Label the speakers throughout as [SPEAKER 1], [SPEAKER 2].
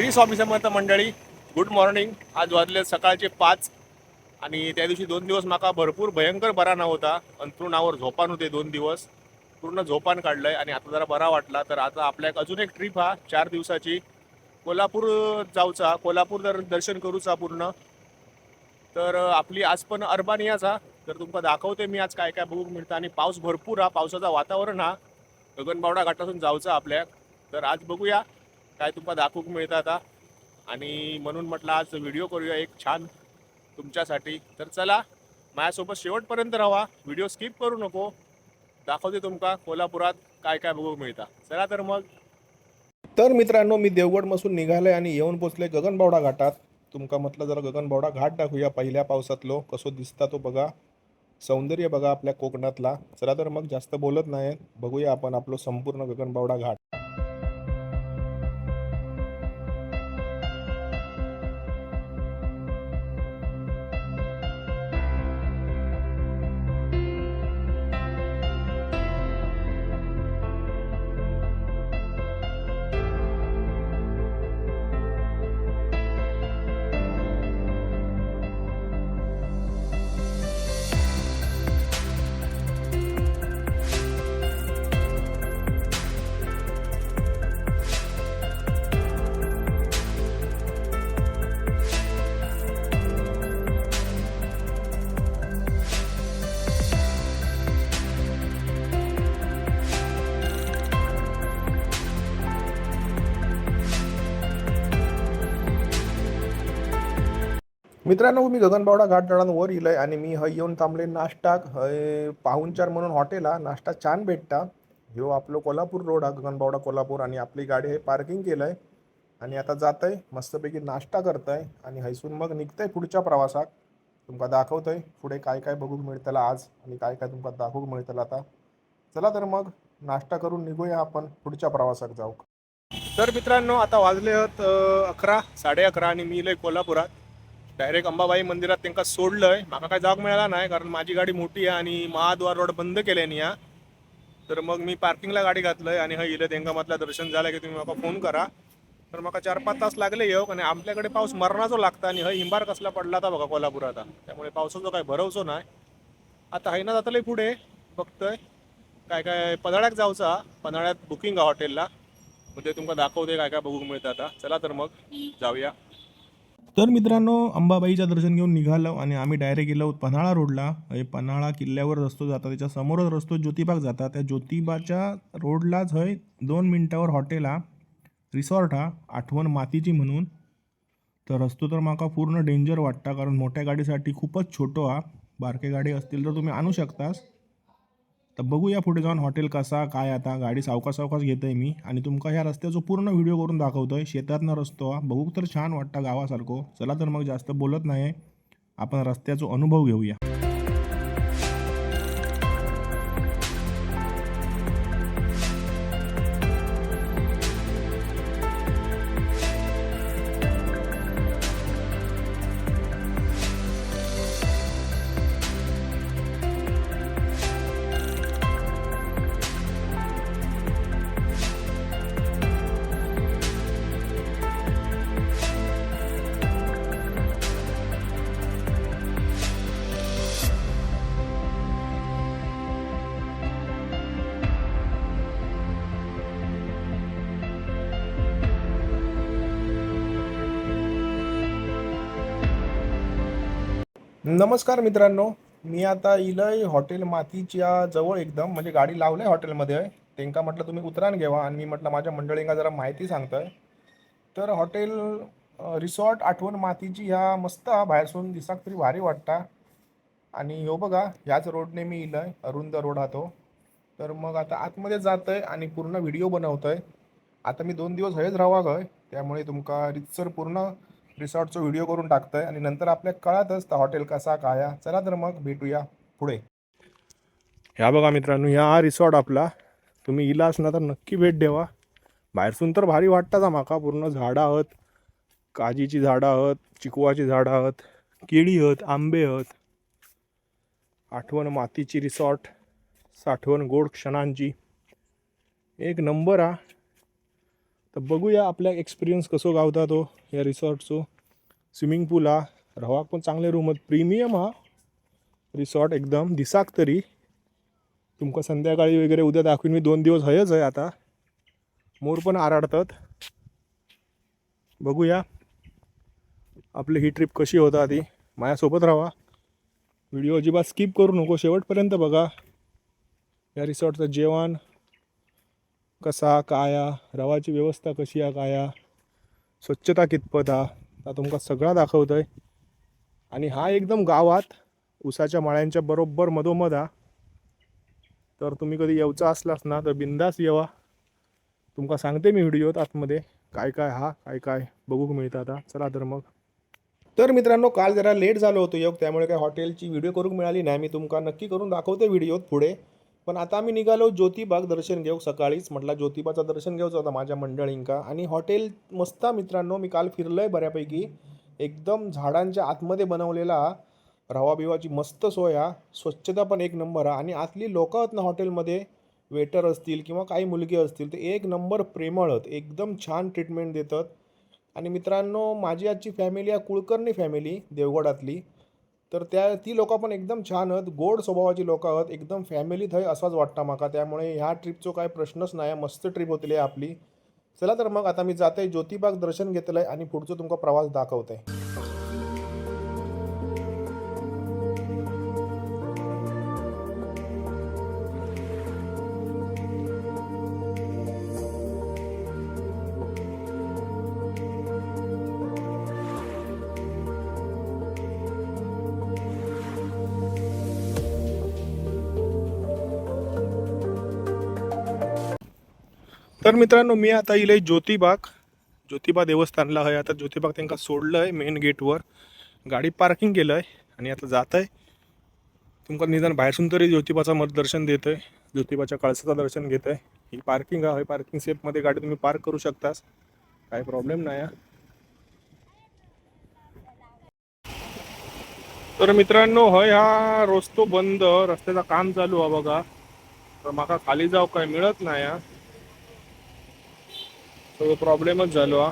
[SPEAKER 1] श्री स्वामी समर्थ मंडळी, good morning. आज वाजले सकाळचे 5 आणि त्या दिवशी 2 दिवस माका भरपूर भयंकर बरा नव्हता। अंथरुणावर झोपान होते 2 दिवस, पूर्ण झोपान काढलंय आणि आता जरा बरा वाटला। तर आता आपल्याक अजून एक ट्रिप हा 4 दिवसाची कोल्हापूर जाऊचा, कोल्हापूर दर्शन करूचा पूर्ण। तर आपली आज पण अर्बानियाचा, तर तुमका दाखवते मी आज काय काय बघूक मिळतं। आणि पाऊस भरपूर हा, पावसाचा वातावरण हा गगनबावडा घाटातून जाऊचा आपल्याक। तर आज बघूया काय तुमका दाखवूक मिळतं आता, आणि म्हणून म्हटलं आज व्हिडिओ करूया एक छान तुमच्यासाठी। तर चला माझ्यासोबत शेवटपर्यंत राहा, व्हिडिओ स्किप करू नको। दाखवते तुमका कोल्हापुरात काय काय बघूक मिळतं। चला तर मग। तर मित्रांनो, मी देवगडपासून निघालोय आणि येऊन पोचले गगनबावडा घाटात। तुमका म्हटलं जरा गगनबावडा घाट दाखवूया पहिल्या पावसातलो, कसो दिसता तो बघा, सौंदर्य बघा आपल्या कोकणातला। चला तर मग जास्त बोलत नाही, बघूया आपण आपलो संपूर्ण गगनबावडा घाट। मित्रांनो, मी गगनबावडा घाट चढून वर इलय आणि मी हय येऊन थांबले नाश्ताक। हय पाहुणचार म्हणून हॉटेल हा, नाश्ता छान भेटता। ह्यो आपलो कोल्हापूर रोड हा, गगनबावडा कोल्हापूर, आणि आपली गाडी हे पार्किंग केलंय आणि आता जातंय मस्तपैकी नाश्ता करतंय आणि हैसून मग निघतंय पुढच्या प्रवासाक। तुमका दाखवतोय पुढे काय काय बघूक मिळतला आज आणि काय काय तुमका दाखवूक मिळतला आता। चला तर मग नाश्ता करून निघूया आपण पुढच्या प्रवासाक जाऊ। तर मित्रांनो, आता वाजले आहेत 11, 11:30 आणि मी इलय कोल्हापुरात। डायरेक्ट अंबाबाई मंदिरात त्यांना सोडलंय। माका काय जाग मिळाला नाही, कारण माझी गाडी मोठी आहे आणि महाद्वार रोड बंद केल्यानी या। तर मग मी पार्किंगला गाडी घातलंय आणि हय इले त्यांना म्हटलं दर्शन झालं की तुम्ही मला फोन करा। तर मला 4-5 तास लागले येऊ, आणि आपल्याकडे पाऊस मरणाचो लागता आणि हय हिंबार कसला पडला आता बघा कोल्हापुरात। त्यामुळे पावसाचा काय भरवसो नाही। आता हय ना जातलंय पुढे, बघतोय काय काय पन्हाळ्यात जाऊचा। पन्हाळ्यात बुकिंग आहे हॉटेलला, म्हणजे तुमका दाखवते काय काय बघूक मिळतं आता। चला तर मग जाऊया। तर मित्रांनो, अंबाबाईचं दर्शन घेऊन निघालो आणि आम्ही डायरेक्ट गेलो पन्हाळा रोडला। पन्हाळा किल्ल्यावर रस्तो जाता, त्याच्या समोरच रस्तो ज्योतिबाग जाता। त्या ज्योतिबाच्या रोडलाच हय 2 मिनिटावर हॉटेल हा, रिसॉर्ट हा, आठवण मातीची म्हणून। तर रस्तो तर माका पूर्ण डेंजर वाटता, कारण मोठ्या गाडीसाठी खूपच छोटो हा। बारके गाडी असतील तर तुम्ही आणू शकतास। तर बघूया पुढे जाऊन हॉटेल कसा काय। आता गाडी सावकाश सावकाश घेतोय मी आणि तुमका ह्या रस्त्याचा पूर्ण व्हिडिओ करून दाखवतोय। शेतातनं रस्तो हा, बघू तर छान वाटतं गावासारखं। चला तर मग जास्त बोलत नाही, आपण रस्त्याचा अनुभव घेऊया। नमस्कार मित्रांनो, मी आता इलय हॉटेल मातीच्या जवळ एकदम, म्हणजे गाडी लावलंय हॉटेलमध्ये आहे। त्यांका म्हटलं तुम्ही उतरान घेवा आणि मी म्हटलं माझ्या मंडळींना जरा माहिती सांगतोय। तर हॉटेल रिसॉर्ट आठवण मातीची ह्या मस्त हा, बाहेरसून दिसाक तरी भारी वाटता। आणि ह्यो बघा, ह्याच रोडने मी इलय, अरुंद रोड हा तो। तर मग आता आतमध्ये जातोय आणि पूर्ण व्हिडिओ बनवतोय। आता मी 2 दिवस हयच राहावा गय, त्यामुळे तुमका रितसर पूर्ण रिसॉर्टचा व्हिडिओ करून टाकतोय आणि नंतर आपल्याला कळतच हॉटेल कसा काय। चला तर मग भेटूया पुढे। ह्या बघा मित्रांनो, ह्या रिसॉर्ट आपला, तुम्ही इलास ना तर नक्की भेट द्यावा। बाहेरसून तर भारी वाटतं माका, पूर्ण झाडं आहेत, काजीची झाडं आहेत, चिकवाची झाडं आहेत, केळी आहेत, आंबे आहेत। आठवण मातीची रिसॉर्ट, साठवण गोड क्षणांची, एक नंबर हा। तर बघूया आपल्या एक्सपिरियन्स कसो गावता तो या रिसॉर्टचो. स्विमिंग पूल हा, रावपाक पण चांगले रूम आहेत, प्रीमियम हा रिसॉर्ट एकदम दिसाक तरी. तुमका संध्याकाळी वगैरे उद्या दाखवीन मी. 2 दिवस हयच आहे आता. मोर पण आराडतात. बघूया आपली ही ट्रिप कशी होता ती. माझ्यासोबत राहा, व्हिडिओ अजिबात स्किप करू नको, शेवटपर्यंत बघा. या रिसॉर्टचं जेवण कसा काय, रवाची व्यवस्था कशी आहे काय, स्वच्छता कितपत हा, आता तुमका सगळा दाखवतोय. आणि हा एकदम गावात उसाच्या माळ्यांच्या बरोबर मधोमध हा. तर तुम्ही कधी येऊचा असलास ना तर बिंदास येवा. तुमका सांगते मी व्हिडिओत आतमध्ये काय काय हा काय काय बघूक मिळतं आता. चला तर मग. तर मित्रांनो, काल जरा लेट झालो होतो योग, त्यामुळे काय हॉटेलची व्हिडिओ करूक मिळाली नाही. मी तुमका नक्की करून दाखवते व्हिडिओत पुढे. पण आता आम्ही निघालो ज्योतिबाग दर्शन घेऊ. सकाळीच म्हटलं ज्योतिबाचं दर्शन घ्यायचं होतं माझ्या मंडळींका. आणि हॉटेल मस्त मित्रांनो, मी काल फिरलोय बऱ्यापैकी. एकदम झाडांच्या आतमध्ये बनवलेला, रवा बिवाची मस्त सोय हा, स्वच्छता पण एक नंबर हा. आणि आतली लोक आहेत ना हॉटेलमध्ये, वेटर असतील किंवा काही मुलगी असतील, ते एक नंबर प्रेमळ आहेत, एकदम छान ट्रीटमेंट देतात. आणि मित्रांनो, माझी आजची फॅमिली आहे कुलकर्णी फॅमिली देवगडातली. तर ती लोक पण एकदम छान आहेत, गोड स्वभावाची लोक आहेत, एकदम फॅमिलीत आहे असाच वाटतं माका. त्यामुळे ह्या ट्रिपचा काय प्रश्नच नाही, मस्त ट्रिप होतली आहे आपली. चला तर मग आता मी जाते, ज्योतिबाग दर्शन घेतलंय आणि पुढचं तुमका प्रवास दाखवते. तर मित्रांनो, मी आता इले ज्योतिबा देवस्थानला आहे. आता ज्योतिबाग त्यांना सोडलं आहे मेन गेटवर, गाडी पार्किंग केलं आहे आणि आता जात आहे. तुमका निदान बाहेरसून तरी ज्योतिबाचं मत दर्शन देत आहे, ज्योतिबाच्या कळसाचं दर्शन घेत आहे. ही पार्किंग आहे, पार्किंग सेफमध्ये गाडी तुम्ही पार्क करू शकतास, काही प्रॉब्लेम नाही. तर मित्रांनो, हय हा रस्तो बंद, रस्त्याचं काम चालू आहे बघा. तर माका खाली जाऊ काय मिळत नाही, तो प्रॉब्लेमच झालो हा.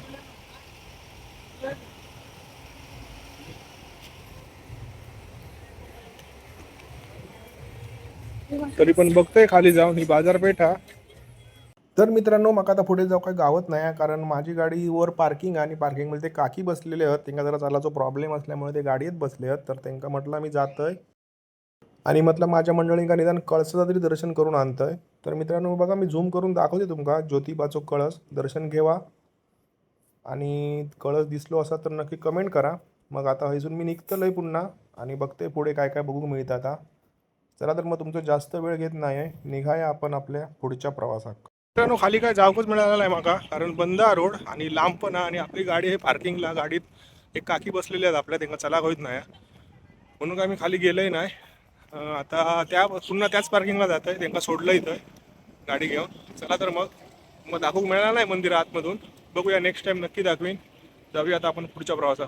[SPEAKER 1] तरी पण बघतोय खाली जाऊन, ही बाजारपेठ हा. तर मित्रांनो, मग आता पुढे जाऊ काय गावत नाही, कारण माझी गाडीवर पार्किंग आहे आणि पार्किंगमध्ये ते काकी बसलेले आहेत. त्यांना जरा चालायचा प्रॉब्लेम असल्यामुळे ते गाडीत बसले आहेत. तर त्यांना म्हटलं मी जातोय आणि म्हटलं माझ्या मंडळींका निदान कळसाचं तरी दर्शन करून आणतोय. तर मित्रांनो बघा, मी झूम करून दाखवते तुमका ज्योतिबाचं कळस दर्शन घेवा. आणि कळस दिसलो असा तर नक्की कमेंट करा. मग आता इथून मी निघतलोय पुन्हा आणि बघते पुढे काय काय बघू मिळतं आता. चला तर मग तुमचं जास्त वेळ घेत नाही आहे, निघाया आपण आपल्या पुढच्या प्रवासात. मित्रांनो, खाली काय जाऊकच मिळाला नाही माका, कारण बंद रोड आणि लांब पण आणि आपली गाडी आहे पार्किंगला. गाडीत एक काकी बसलेले आहेत आपल्या, त्यांना चला होत नाही म्हणून काय मी खाली गेलोय नाही. आता पुन्हा त्याच पार्किंगला जात आहे, त्यांना सोडलं इथं गाडी घेऊन. चला तर मग दाखवू मिळाला नाही मंदिर आतमधून, बघूया नेक्स्ट टाइम नक्की दाखवीन. जाऊया आता आपण पुढच्या प्रवासात.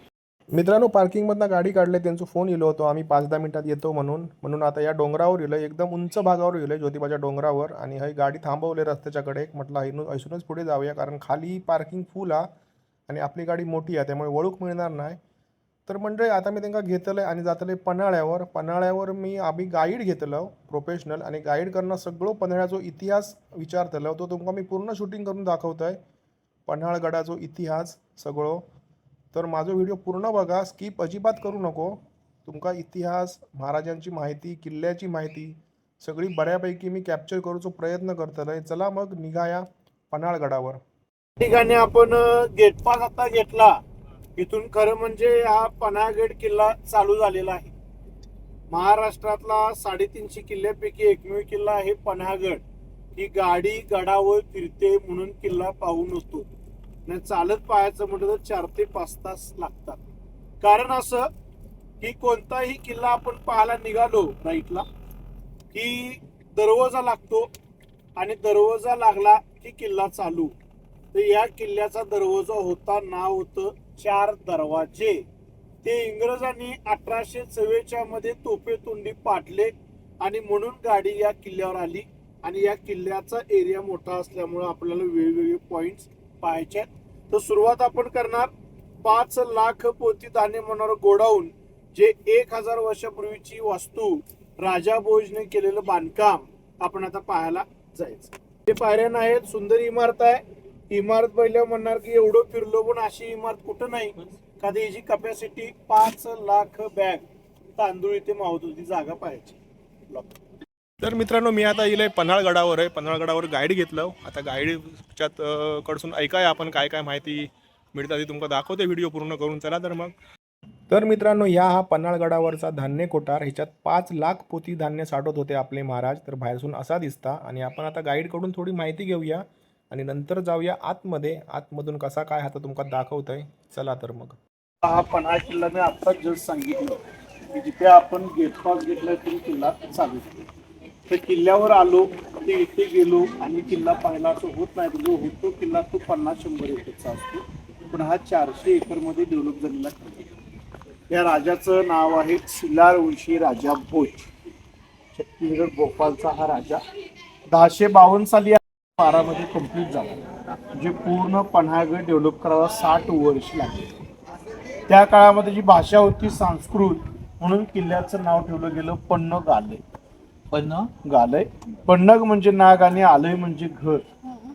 [SPEAKER 1] मित्रांनो, पार्किंगमधनं गाडी काढले, त्यांचा फोन येलो होतो आम्ही 5-10 मिनिटात येतो म्हणून आता या डोंगरावर येलो, एकदम उंच भागावर येलो ज्योतिबाच्या डोंगरावर. आणि ही गाडी थांबवले रस्त्याच्या कडे. म्हटलं ऐसूनच पुढे जाऊया, कारण खाली पार्किंग फुल आहे आणि आपली गाडी मोठी आहे, त्यामुळे वळूक मिळणार नाही. तर म्हणजे आता मी त्यांना घेतलं आणि जातले पन्हाळ्यावर आम्ही गाईड घेतलं प्रोफेशनल, आणि गाईड करणं सगळं पन्हाळ्याचा इतिहास विचारतलं, तो तुमका मी पूर्ण शूटिंग करून दाखवतोय, पन्हाळगडाचा इतिहास सगळं. तर माझा व्हिडिओ पूर्ण बघा, स्किप अजिबात करू नको. तुमका इतिहास, महाराजांची माहिती, किल्ल्याची माहिती सगळी बऱ्यापैकी मी कॅप्चर करूचा प्रयत्न करतोय. चला मग निघाया पन्हाळगडावर.
[SPEAKER 2] ठिकाणी आपण गेट पास आता घेतला, इथून खरं म्हणजे हा पन्हाळगड किल्ला चालू झालेला आहे. महाराष्ट्रातला 350 किल्ल्यापैकी एकमेव किल्ला आहे पन्हाळगड. ही गाडी गडावर फिरते म्हणून किल्ला पाहून होतो, नाही चालत पाहायचं म्हटलं तर 4 ते 5 तास लागतात. कारण असं की कोणताही किल्ला आपण पाहायला निघालो राईटला की दरवाजा लागतो, आणि दरवाजा लागला की किल्ला चालू. तर या किल्ल्याचा दरवाजा होता, नाव होतं 4 दरवाजे. ते इंग्रजांनी 1844 मध्ये तोफेतोंडी पाडले आणि म्हणून गाडी या किल्ल्यावर आली. आणि या किल्ल्याचा एरिया मोठा असल्यामुळे आपल्याला वेगवेगळे पॉइंट्स पाहायचे. तर सुरुवात आपण करणार 5 लाख पोती धान्य म्हणणार गोडाऊन, जे 1000 वर्षापूर्वीची वास्तू राजा भोजने केलेलं बांधकाम आपण आता पाहायला जायचं. ते पायऱ्या आहेत, सुंदर इमारत आहे. इमारत पहिल्या म्हणणार की एवढं फिरलो पण अशी इमारत कुठं नाही. का याची कॅपॅसिटी 5 लाख बॅग तांदूळ इथे मावत होती. जागा पाहायची.
[SPEAKER 1] तर मित्रांनो, मी आता इले पन्हाळगडावर आहे. पन्हाळगडावर गाईड घेतलं. आता गाईडच्यात कडसून ऐकाय आपण काय काय माहिती मिळतात ती तुमका दाखवते व्हिडिओ पूर्ण करून. चला तर मग. तर मित्रांनो, हा पन्हाळगडावरचा धान्य कोठार, ह्याच्यात 5 लाख पोती धान्य साठवत होते आपले महाराज. तर बाहेरसून असा दिसता. आणि आपण आता गाईडकडून थोडी माहिती घेऊया आणि नंतर जाऊया आतमध्ये. आतमधून कसा काय आता तुमका दाखवतोय. चला तर मग.
[SPEAKER 2] हा पन्हाळ किल्ला मी आत्ताच जस्ट सांगितलं की जिथे आपण गेट पास घेतला तरी किल्ला चालू केला. तर किल्ल्यावर आलो, ते इथे गेलो आणि किल्ला पाहिला असं होत नाही. जो होतो किल्ला तो 50-100 एकरचा असतो, पण हा 400 एकरमध्ये डेव्हलप झालेला किल्ला. या राजाचं नाव आहे शिलारवंशी राजा भोज. छत्तीसगड भोपाळचा हा राजा 1052 साली 12 मध्ये कंप्लीट झाला. म्हणजे पूर्ण पन्हाळगड डेव्हलप करायला 60 वर्ष लागले. त्या काळामध्ये जी भाषा होती संस्कृत, म्हणून किल्ल्याचं नाव ठेवलं गेलं पन्नग आलय. गालय, पन्नग म्हणजे नाग आणि आलय म्हणजे घर.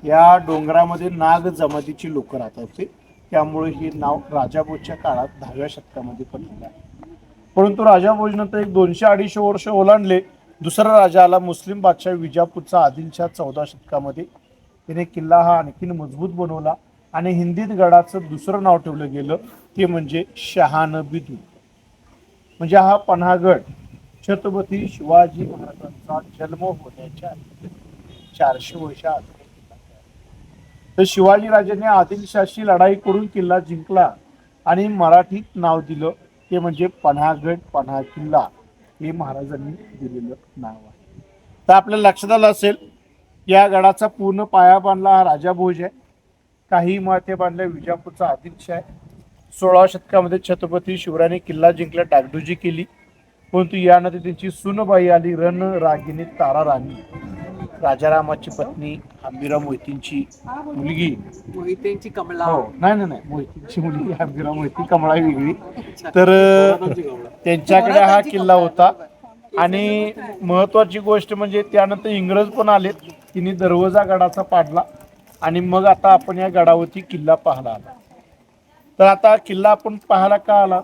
[SPEAKER 2] या डोंगरामध्ये नाग जमातीची लोक राहत होते, त्यामुळे हे नाव राजा भोजच्या काळात 10व्या शतकामध्ये पडलेलं आहे. परंतु राजा भोजनंतर एक 200-250 वर्ष ओलांडले. दुसरा राजा आला, मुस्लिम बादशाह विजापूरचा आदिलशाह 14 शतकामध्ये. त्याने किल्ला हा आणखीन मजबूत बनवला आणि हिंदीत गडाचं दुसरं नाव ठेवलं गेलं, ते म्हणजे शहानबीदूर. म्हणजे हा पन्हाळगड छत्रपती शिवाजी महाराजांचा जन्म होण्याच्या 400 वर्षात. तर शिवाजी राजाने आदिलशाही लढाई करून किल्ला जिंकला आणि मराठीत नाव दिलं, ते म्हणजे पन्हाळगड, पन्हाळ किल्ला. हे महाराजांनी दिलेलं नाव आहे. तर आपल्या लक्षात आलं असेल, या गडाचा पूर्ण पाया बांधला हा राजा भोज आहे. काही इमारती बांधल्या विजापूरचा आदिलशाह आहे. 16व्या शतकामध्ये छत्रपती शिवरायांनी किल्ला जिंकला, डागडुजी केली. परंतु यानंतर त्यांची सूनबाई आली, रणरागिणी तारा राणी, राजारामाची पत्नी, हंबीराव मोहितींची मुलगी.
[SPEAKER 3] मोहितेंची कमला.
[SPEAKER 2] हो, नाही, मोहितींची मुलगी हंबीराव मोहिती, कमळा वेगळी. तर त्यांच्याकडे हा किल्ला होता. आणि महत्वाची गोष्ट म्हणजे त्यानंतर इंग्रज पण आलेत. तिने दरवाजा गडाचा पाडला आणि मग आता आपण या गडावरती किल्ला पाहायला आला. तर आता किल्ला आपण पाहायला का आला,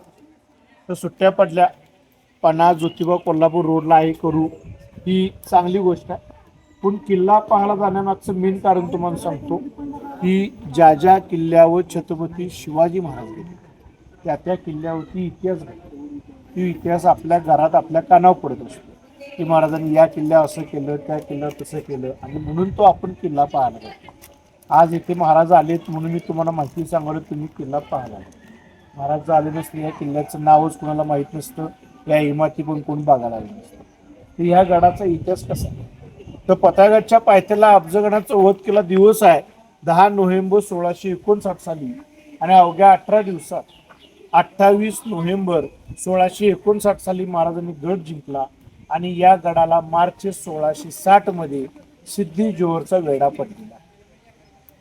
[SPEAKER 2] तर सुट्ट्या पडल्या. पन्हाळ, ज्योतिबा, कोल्हापूर रोडला आहे करू, ही चांगली गोष्ट आहे. पण किल्ला पाहायला जाण्यामागचं मेन कारण तुम्हाला सांगतो की ज्या किल्ल्यावर छत्रपती शिवाजी महाराज गेले, त्या किल्ल्यावरती इतिहास घडला. ती इतिहास आपल्या घरात आपल्या कानावर पडत असतो की महाराजांनी या किल्ल्यावर असं केलं, त्या किल्ल्यावर तसं केलं, आणि म्हणून तो आपण किल्ला पाहायला जातो. आज इथे महाराज आलेत म्हणून मी तुम्हाला माहिती सांगतो, तुम्ही किल्ला पाहायला. महाराज आले नसते, या किल्ल्याचं नावच कोणाला माहीत नसतं, या इमारती पण कोण बघायला आले नसतं. तर ह्या गडाचा इतिहास कसा आहे, तर पताळगडच्या पायथ्याला अफजलगडाचा वध केला दिवस आहे 10 नोव्हेंबर 1659 साली. आणि अवघ्या 18 दिवसात 28 नोव्हेंबर 1659 साली महाराजांनी गड जिंकला. आणि या गडाला मार्च 1660 मध्ये सिद्धी जोहरचा वेढा पडलेला.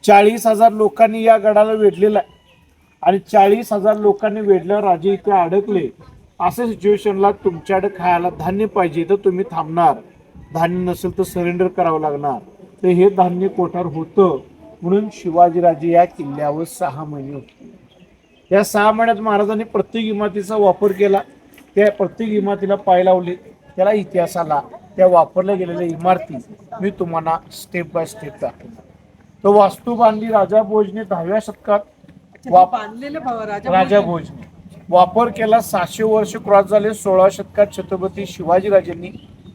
[SPEAKER 2] 40,000 लोकांनी या गडाला वेढलेला आहे. आणि 40,000 लोकांनी वेढल्यावर राजे इथे अडकले. अशा सिच्युएशनला तुमच्याकडे खायला धान्य पाहिजे तर तुम्ही थांबणार, धान्य नसेल तर सरेंडर करावं लागणार. तर हे धान्य कोठार होतं म्हणून शिवाजीराजे या किल्ल्यावर 6 महिने होते. या 6 महिन्यात महाराजांनी प्रत्येक इमारतीचा वापर केला. त्या प्रत्येक इमारतीला पाय लावले, त्याला इतिहास आला. त्या वापरल्या गेलेल्या इमारती मी तुम्हाला स्टेप बाय स्टेप दाखवतो. तो वास्तू बांधली राजा भोजने 10व्या शतकात. राजा भोजने वापर केला. 600 वर्ष क्रॉस झाले 16व्या शतकात छत्रपती शिवाजीराजेंनी.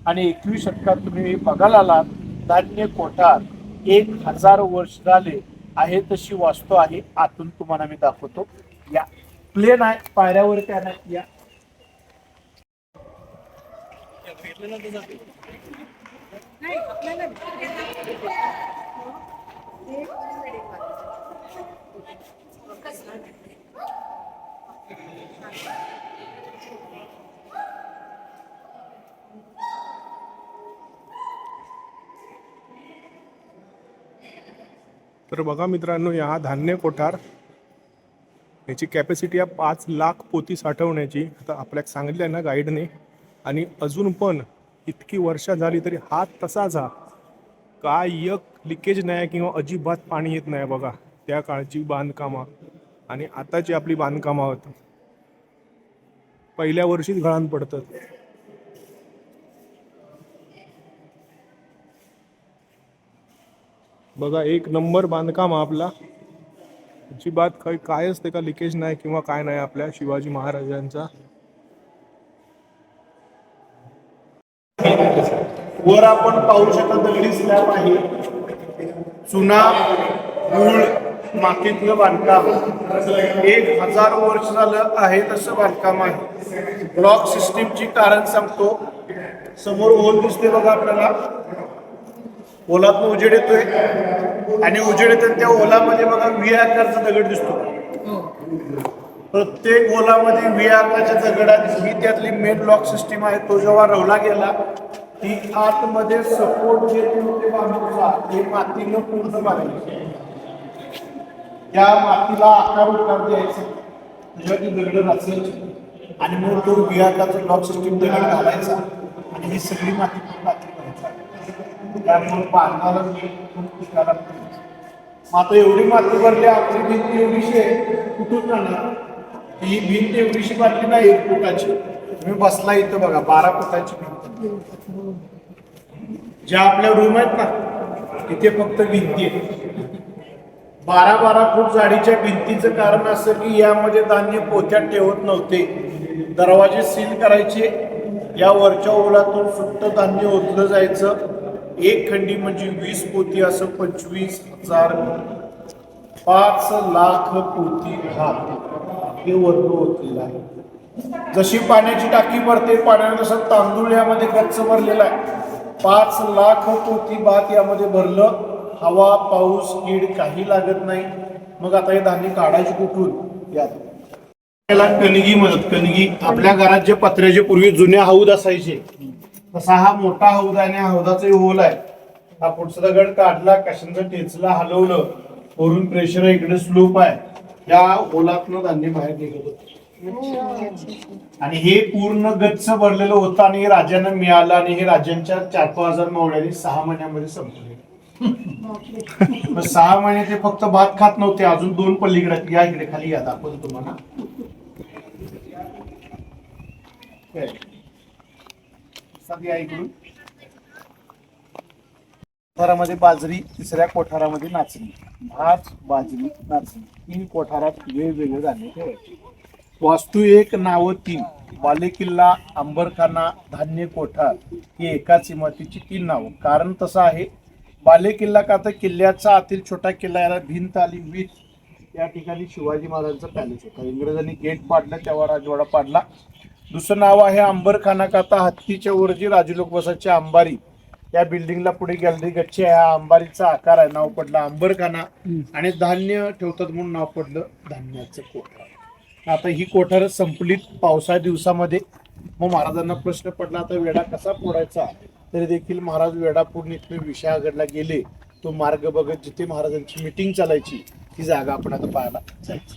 [SPEAKER 2] आणि 21 शतकात तुम्ही बघायला आलात, धान्य कोठार 1000 वर्ष झाले आहे तशी वास्तू आहे. आतून तुम्हाला मी दाखवतो. या प्लेन आहे, पायऱ्यावर त्या नाही. या
[SPEAKER 1] तर बघा मित्रांनो, हा धान्य कोठार, याची कॅपॅसिटी आहे 5 लाख पोती साठवण्याची. आता आपल्याला सांगितलं आहे ना गाईडने, आणि अजून पण इतकी वर्ष झाली तरी हा तसाच हा, काय एक लिकेज नाही किंवा अजिबात पाणी येत नाही. बघा त्या काळची बांधकामं आणि आताची आपली बांधकामं होत, पहिल्या वर्षीच गळाण पडतात. बघा एक नंबर बांधकाम आपला, अजिबात कायच ते का लिकेज नाही किंवा काय नाही आपल्या शिवाजी महाराजांचा.
[SPEAKER 2] वर आपण पाहू शकता दगडी स्लॅब आहे, चुना मूळ मातीतलं बांधकाम, 1000 वर्ष झालं आहे तसं बांधकाम आहे. ब्लॉक सिस्टीमची कारण सांगतो. समोर होल दिसते बघा आपल्याला, ओलातून उजेड येतोय आणि उजेड येतात त्या ओलामध्ये बघा व्ही आकारचा दगड दिसतो. प्रत्येक ओलामध्ये व्ही आकाराच्या दगडात ही त्यातली मेन ब्लॉक सिस्टीम आहे. तो जेव्हा रवला गेला, ती आतमध्ये सपोर्ट जे होते बांबूचा, ते मातीनं पूर्ण बांधले. त्या मातीला आकार उकार द्यायचा, त्याच्यावरती दगड रचायची आणि मग तो व्ही आकारचा ब्लॉक सिस्टीम दगड घालायचा आणि ही सगळी माती करायची. त्यामुळे बांधणारा टिकायला पाहिजे. आता एवढी माती भरली, आपली भिंत एवढीशी आहे, कुठून जाणार? ही भिंत एवढीशी बांधली ना 1 फुटाची. तुम्ही बसला इथं बघा 12 फुटाची भिंत. ज्या आपल्या रूम आहेत ना तिथे फक्त भिंती आहेत. 12-12 फूट जाडीच्या भिंतीचं कारण असं की यामध्ये धान्य पोत्यात ठेवत नव्हते. दरवाजे सील करायचे, या वरच्या ओलातून सुट्ट धान्य ओतलं जायचं. एक खंडी म्हणजे 20 पोती, असं 25,000 5 लाख पोती भात हे वर्ण ओतलेलं आहे. जशी पाण्याची टाकी भरते पाण्याने, तसं तांदूळ यामध्ये गच्च भरलेला आहे. 5 लाख पोती भात यामध्ये भरलं. हवा पाऊस कीड काही लागत नाही. मग आता हे धान्य काढायचे कुठून? यात त्याला कणगी म्हणत. कणगी आपल्या घरात जे पत्र्याचे पूर्वी जुने हौद असायचे, तसा हा मोठा हौद आहे आणि हौदाचा होल आहे. हा पुढचा दगड काढला, कशाचं टेचला, हलवलं, वरून प्रेशर आहे, इकडे स्लोप आहे, या होलातनं धान्य बाहेर निघत होतं. आणि हे पूर्ण गच्च भरलेलं होतं आणि राजांना मिळालं आणि हे राजांच्या 4-5 मावळ्यांनी 6 महिन्यामध्ये संपले. 6 महिने ते फक्त भात खात नव्हते, अजून 2 पलीकडे या, इकडे खाली या दाखवतो तुम्हाला. सगळ्या इकडून कोठारामध्ये बाजरी, तिसऱ्या कोठारामध्ये नाचणी. भात, बाजरी, नाचणी 3 कोठारात वेगवेगळे धान्य ठेवायचे. वास्तू 1, नावं 3. बालेकिल्ला, अंबरखाना, धान्य कोठार ही एकाच इमारतीची 3 नावं. कारण तसं आहे, बालेकिल्ला का तर किल्ल्याचा आतील छोटा किल्ला, याला भिंत आली वीट. या ठिकाणी शिवाजी महाराजांचा पॅलेस होता. इंग्रजांनी गेट पाडलं तेव्हा राजवाडा पाडला. दुसरं नाव आहे अंबरखाना, का तर हत्तीच्या वर जी राजू लोक बसायचे अंबारी, या बिल्डिंगला पुढे गॅलरी गच्ची आहे, अंबारीचा आकार आहे, नाव पडलं अंबरखाना. आणि धान्य ठेवतात म्हणून नाव पडलं धान्याचं कोठार. आता ही कोठार संपलीत पावसाळ्या दिवसामध्ये. मग महाराजांना प्रश्न पडला, आता वेढा कसा फोडायचा? तरी देखील महाराज वेढापूर इथून विशाळगडला गेले. तो मार्ग बघत जिथे महाराजांची मिटिंग चालायची ती जागा आपण आता पाहायला जायचं.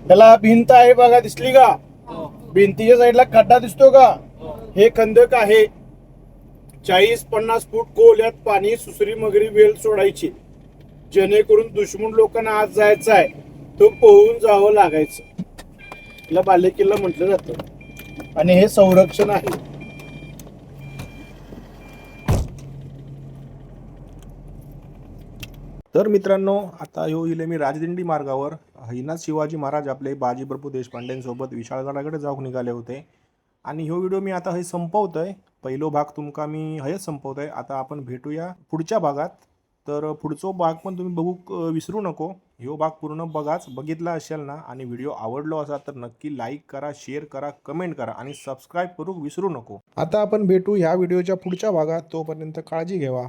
[SPEAKER 2] त्याला भिंत आहे बघा, दिसली का? भिंतीच्या साईडला खड्डा दिसतो का? हे खंदक आहे. 40-50 फूट खोल, यात पाणी सुसरी मगरी वेल सोडायची, जेणेकरून दुश्मन लोकांना आत जायचं आहे तो पोहून जावं लागायचं. याला बालेकिल्ला म्हटलं जातं आणि हे संरक्षण आहे.
[SPEAKER 1] तर मित्रांनो, आता येईल मी राजदिंडी मार्गावर. हिनाच शिवाजी महाराज आपले बाजीप्रभू देशपांड्यांसोबत विशाळगडाकडे जाऊन निघाले होते. आणि ह्यो व्हिडिओ मी आता हे संपवतोय. पहिलो भाग तुमका मी हेच संपवतोय. आता आपण भेटूया पुढच्या भागात. तर पुढचो भाग पण तुम्ही बघू विसरू नको. ह्यो भाग पूर्ण बघाच. बघितला असेल ना आणि व्हिडिओ आवडलो असा तर नक्की लाईक करा, शेअर करा, कमेंट करा आणि सबस्क्राईब करू विसरू नको. आता आपण भेटू ह्या व्हिडिओच्या पुढच्या भागात. तोपर्यंत काळजी घ्यावा.